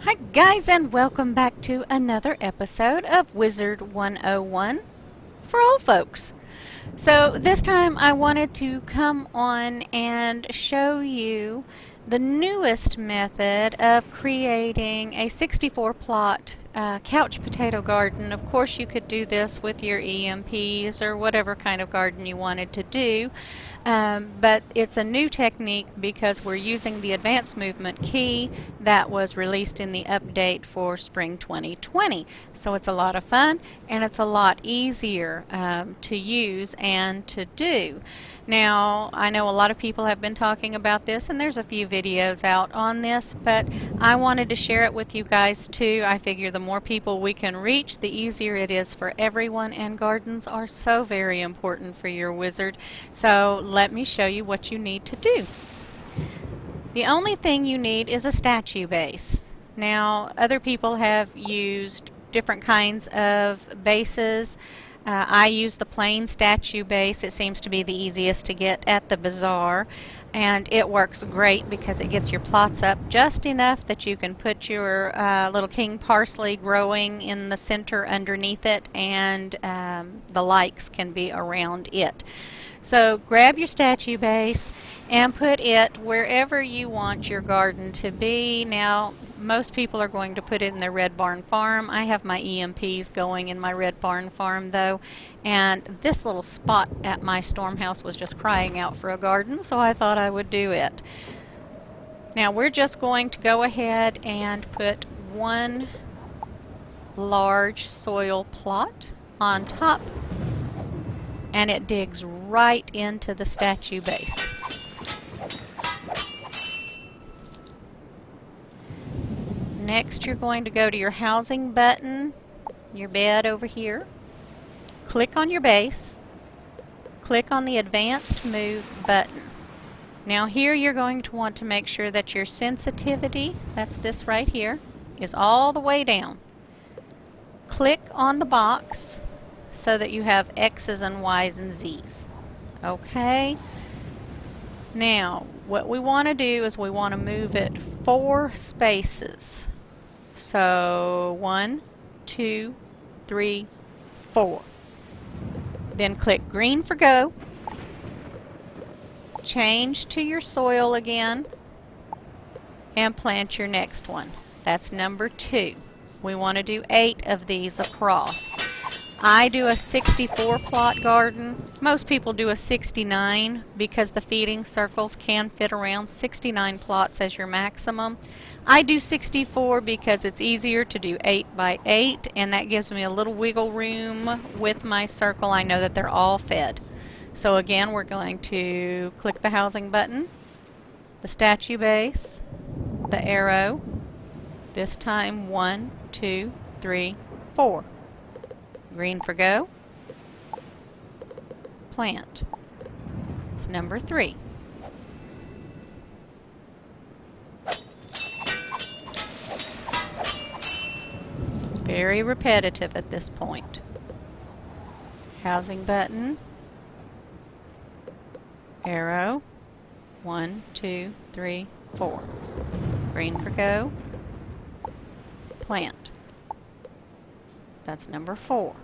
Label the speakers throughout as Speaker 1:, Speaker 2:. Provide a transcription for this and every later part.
Speaker 1: Hi guys, and welcome back to another episode of Wizard 101 for old folks. So this time I wanted to come on and show you the newest method of creating a 64 plot couch potato garden. Of course, you could do this with your EMPs or whatever kind of garden you wanted to do, but it's a new technique because we're using the advanced movement key that was released in the update for spring 2020. So it's a lot of fun and it's a lot easier to use and to do. Now, I know a lot of people have been talking about this, and there's a few videos out on this, but I wanted to share it with you guys too. I figure the more people we can reach, the easier it is for everyone, and gardens are so very important for your wizard. So let me show you what you need to do. The only thing you need is a statue base. Now, other people have used different kinds of bases. I use the plain statue base. It seems to be the easiest to get at the bazaar, and it works great because it gets your plots up just enough that you can put your little king parsley growing in the center underneath it, and the lights can be around it. So grab your statue base and put it wherever you want your garden to be. Now, most people are going to put it in their red barn farm. I have my EMPs going in my red barn farm though, and this little spot at my storm house was just crying out for a garden, so I thought I would do it. Now we're just going to go ahead and put one large soil plot on top, and it digs right into the statue base. Next, you're going to go to your housing button, your bed over here. Click on your base. Click on the advanced move button. Now here you're going to want to make sure that your sensitivity, that's this right here, is all the way down. Click on the box so that you have X's and Y's and Z's. Okay? Now, what we want to do is we want to move it 4 spaces. So 1, 2, 3, 4. Then click green for go. Change to your soil again and plant your next one. That's number 2. We want to do 8 of these across. I do a 64 plot garden. Most people do a 69 because the feeding circles can fit around 69 plots as your maximum. I do 64 because it's easier to do 8 by 8, and that gives me a little wiggle room with my circle. I know that they're all fed. So again, we're going to click the housing button, the statue base, the arrow, this time 1, 2, 3, 4. Green for go. Plant. It's number 3. Very repetitive at this point. Housing button. Arrow. 1, 2, 3, 4. Green for go. Plant. That's number 4.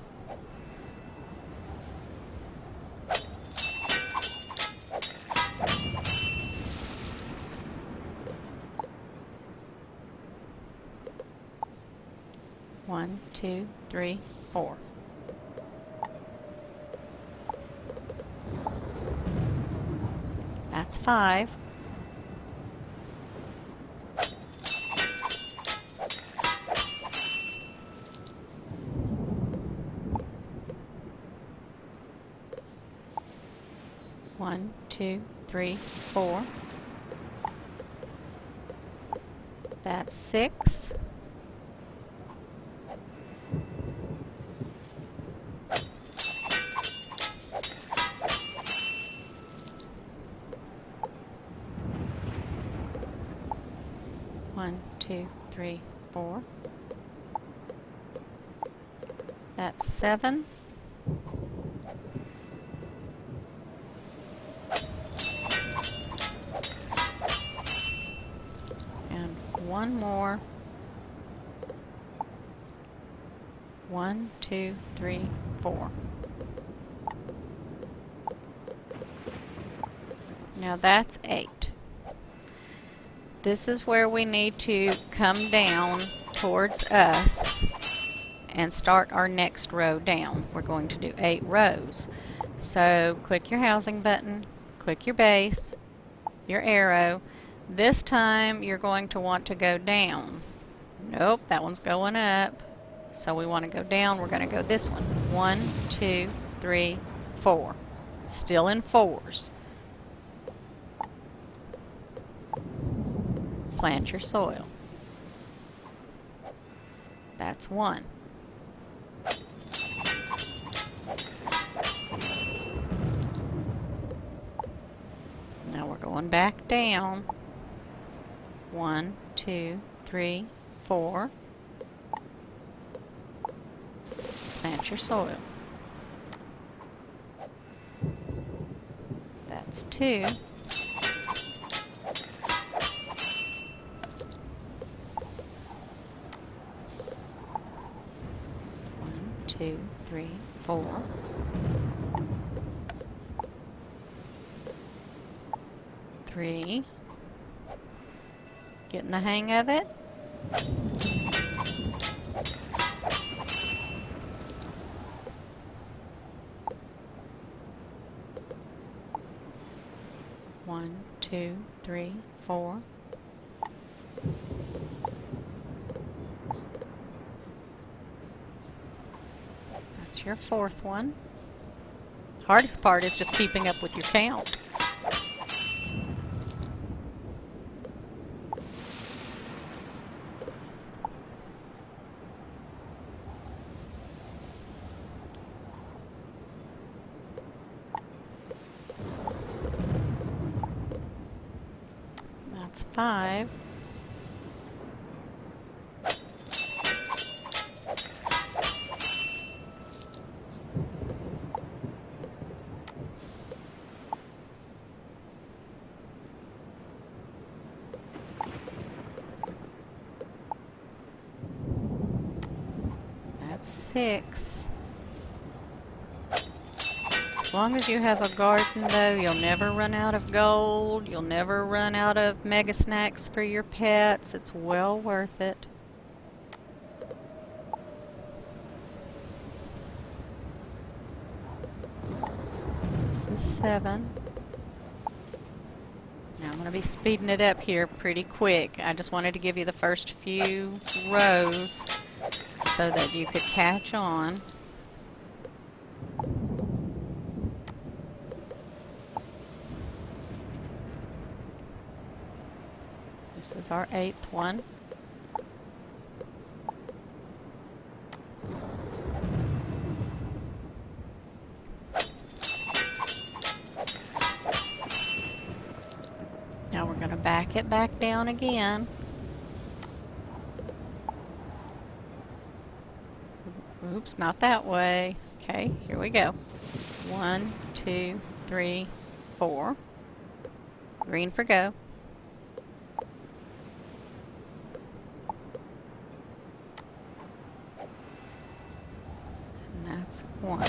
Speaker 1: One, 2, 3, 4. That's 5. One, 2, 3, 4. That's 6. One, 2, 3, 4. That's 7. And one more. 1, 2, 3, 4. Now that's 8. This is where we need to come down towards us and start our next row down. We're going to do 8 rows. So click your housing button, click your base, your arrow. This time you're going to want to go down. Nope, that one's going up. So we want to go down. We're going to go this one. 1, 2, 3, 4. Still in 4s. Plant your soil. That's 1. Now we're going back down. 1, 2, 3, 4. Plant your soil. That's 2. 2, 3, 4. Three. Getting the hang of it. One, 2, 3, 4. That's your 4th one. Hardest part is just keeping up with your count. That's 5. That's 6. As long as you have a garden, though, you'll never run out of gold. You'll never run out of mega snacks for your pets. It's well worth it. This is 7. Now I'm going to be speeding it up here pretty quick. I just wanted to give you the first few rows so that you could catch on. This is our 8th one. Now we're going to back it back down again. Oops, not that way. Okay, here we go. 1, 2, 3, 4. Green for go. And that's 1.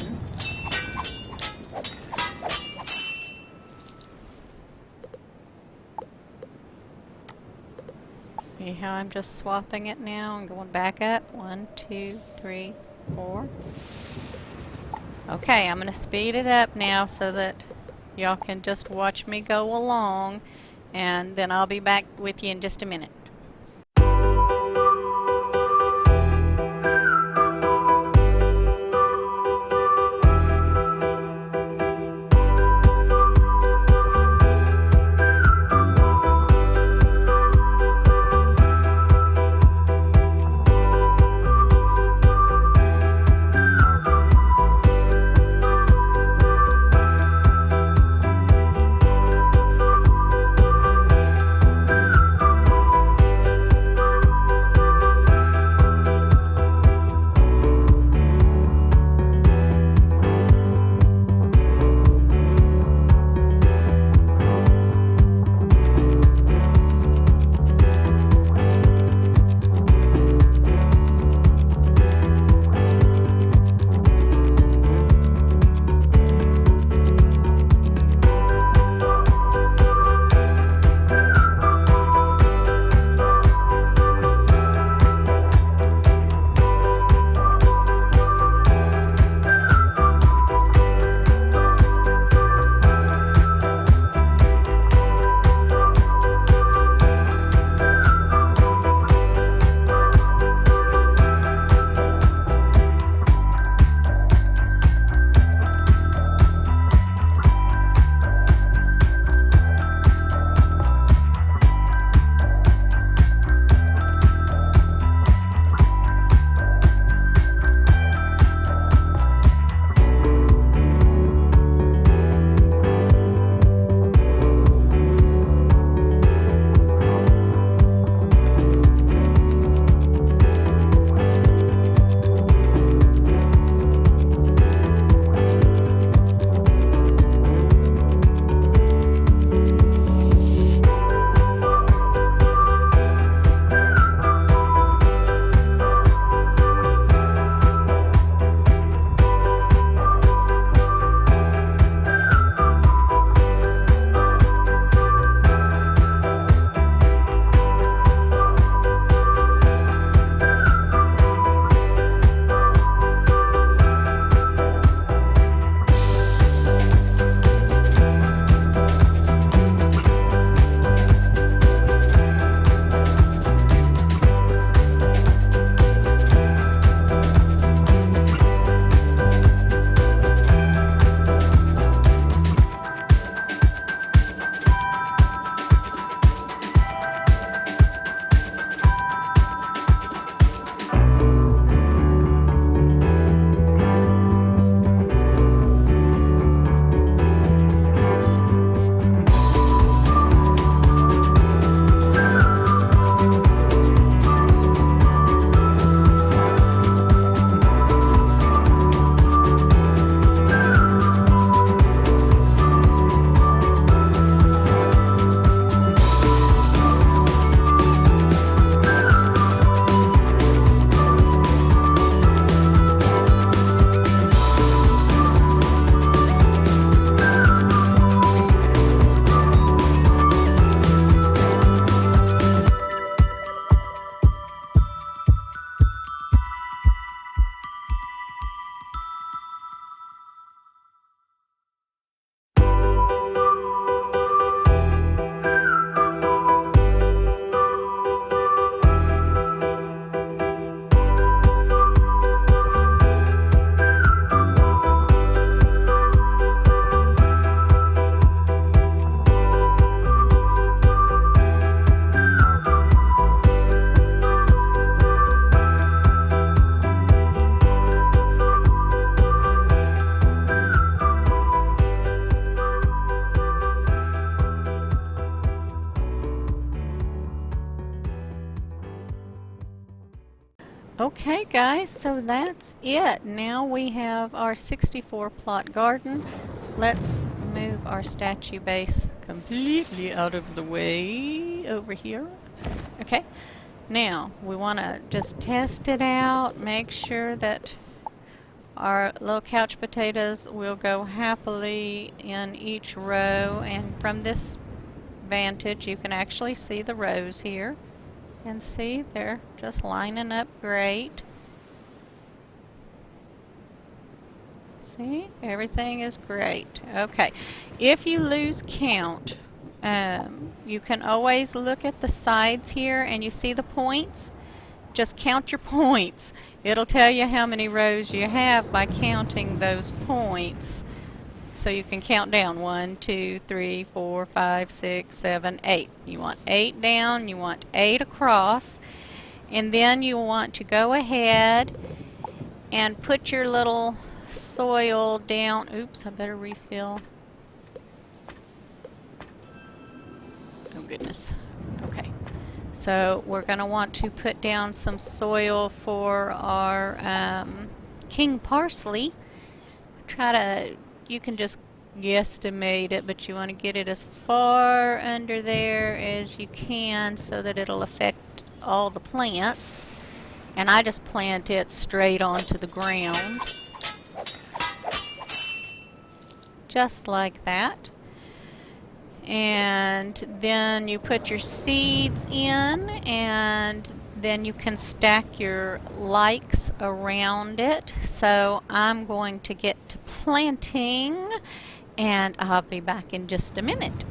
Speaker 1: See how I'm just swapping it now and going back up? 1, 2, 3, 4. Okay, I'm going to speed it up now so that y'all can just watch me go along, and then I'll be back with you in just a minute. Okay guys, so that's it. Now we have our 64 plot garden. Let's move our statue base completely out of the way over here. Okay, now we want to just test it out, make sure that our little couch potatoes will go happily in each row, and from this vantage you can actually see the rows here. And see, they're just lining up great. See, everything is great. Okay, if you lose count, you can always look at the sides here and you see the points. Just count your points. It'll tell you how many rows you have by counting those points. So you can count down 1, 2, 3, 4, 5, 6, 7, 8. You want 8 down, you want 8 across, and then you want to go ahead and put your little soil down. Oops, I better refill. Oh goodness. Okay. So we're going to want to put down some soil for our king parsley. You can just guesstimate it, but you want to get it as far under there as you can so that it'll affect all the plants. And I just plant it straight onto the ground. Just like that. And then you put your seeds in, and then you can stack your likes around it. So I'm going to get to planting, and I'll be back in just a minute.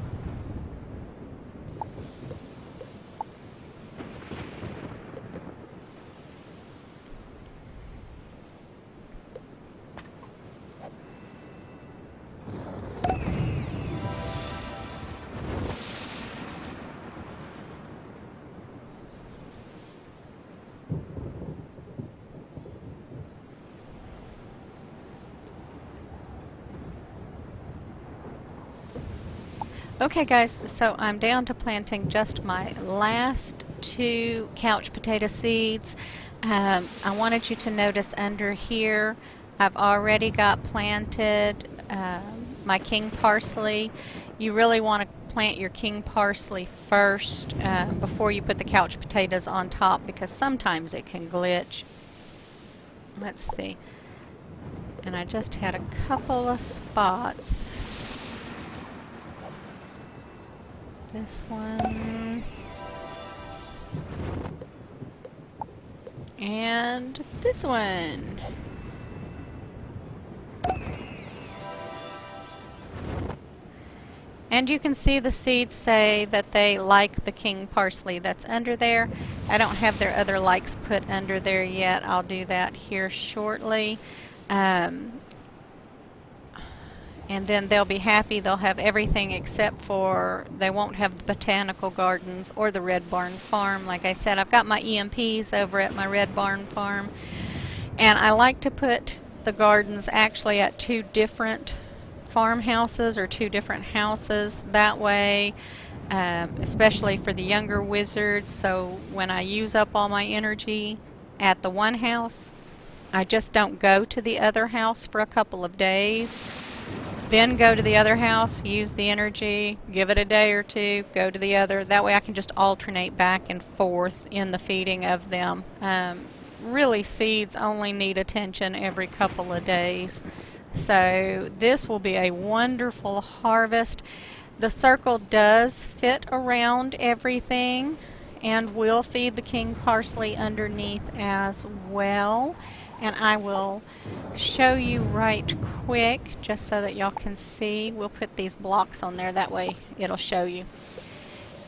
Speaker 1: Okay guys, so I'm down to planting just my last 2 couch potato seeds. I wanted you to notice under here I've already got planted my king parsley. You really want to plant your king parsley first before you put the couch potatoes on top, because sometimes it can glitch. Let's see. And I just had a couple of spots. This one. And this one. And you can see the seeds say that they like the king parsley that's under there. I don't have their other likes put under there yet. I'll do that here shortly. And then they'll be happy. They'll have everything except for they won't have the botanical gardens or the Red Barn Farm. Like I said, I've got my EMPs over at my Red Barn Farm. And I like to put the gardens actually at 2 different farmhouses or 2 different houses. That way, especially for the younger wizards, so when I use up all my energy at the one house, I just don't go to the other house for a couple of days. Then go to the other house, use the energy, give it a day or 2, go to the other. That way I can just alternate back and forth in the feeding of them. Really, seeds only need attention every couple of days. So this will be a wonderful harvest. The circle does fit around everything, and will feed the king parsley underneath as well. And I will show you right quick just so that y'all can see. We'll put these blocks on there, that way it'll show you.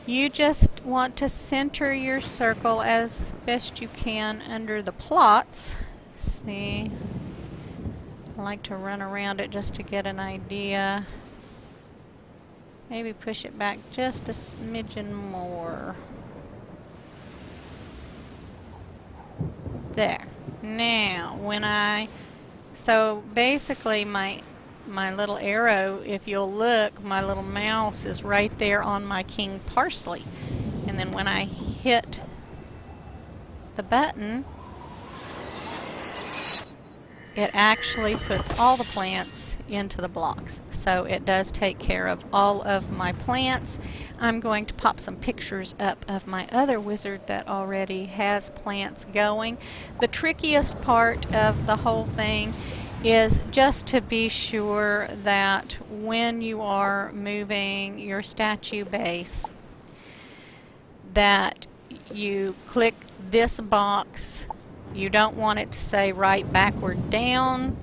Speaker 1: You just want to center your circle as best you can under the plots. See, I like to run around it just to get an idea. Maybe push it back just a smidgen more. There. Now, so basically my little arrow, if you'll look, my little mouse is right there on my king parsley. And then when I hit the button, it actually puts all the plants into the blocks. So it does take care of all of my plants. I'm going to pop some pictures up of my other wizard that already has plants going. The trickiest part of the whole thing is just to be sure that when you are moving your statue base, that you click this box. You don't want it to say right backward down.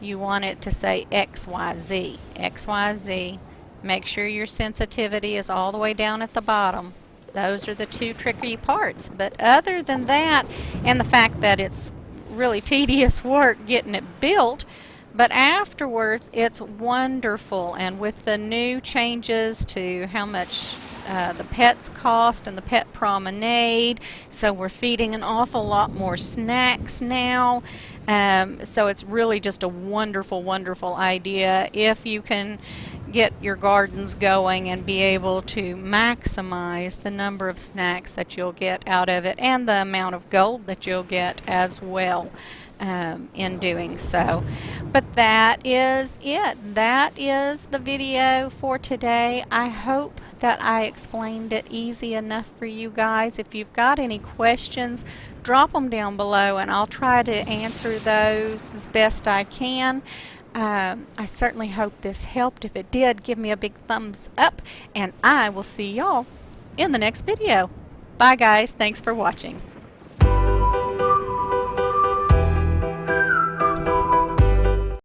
Speaker 1: You want it to say XYZ. XYZ. Make sure your sensitivity is all the way down at the bottom. Those are the two tricky parts. But other than that, and the fact that it's really tedious work getting it built, but afterwards it's wonderful. And with the new changes to how much the pets cost and the pet promenade, so we're feeding an awful lot more snacks now. So it's really just a wonderful, wonderful idea if you can get your gardens going and be able to maximize the number of snacks that you'll get out of it and the amount of gold that you'll get as well. In doing so. But that is it. That is the video for today. I hope that I explained it easy enough for you guys. If you've got any questions, drop them down below and I'll try to answer those as best I can. I certainly hope this helped. If it did, give me a big thumbs up and I will see y'all in the next video. Bye guys. Thanks for watching.